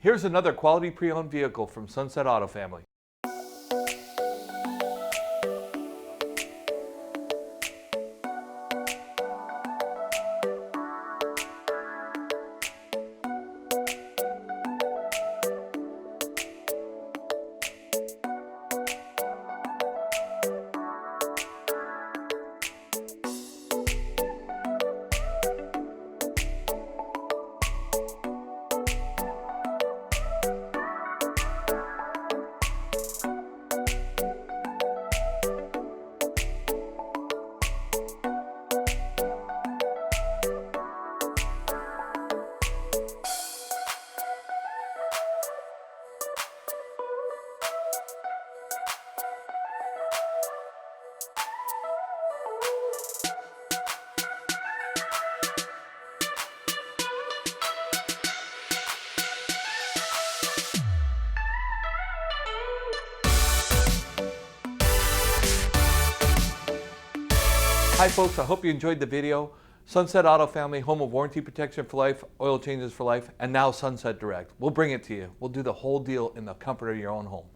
Here's another quality pre-owned vehicle from Sunset Auto Family. Hi folks, I hope you enjoyed the video. Sunset Auto Family, home of warranty protection for life, oil changes for life, and now Sunset Direct. We'll bring it to you. We'll do the whole deal in the comfort of your own home.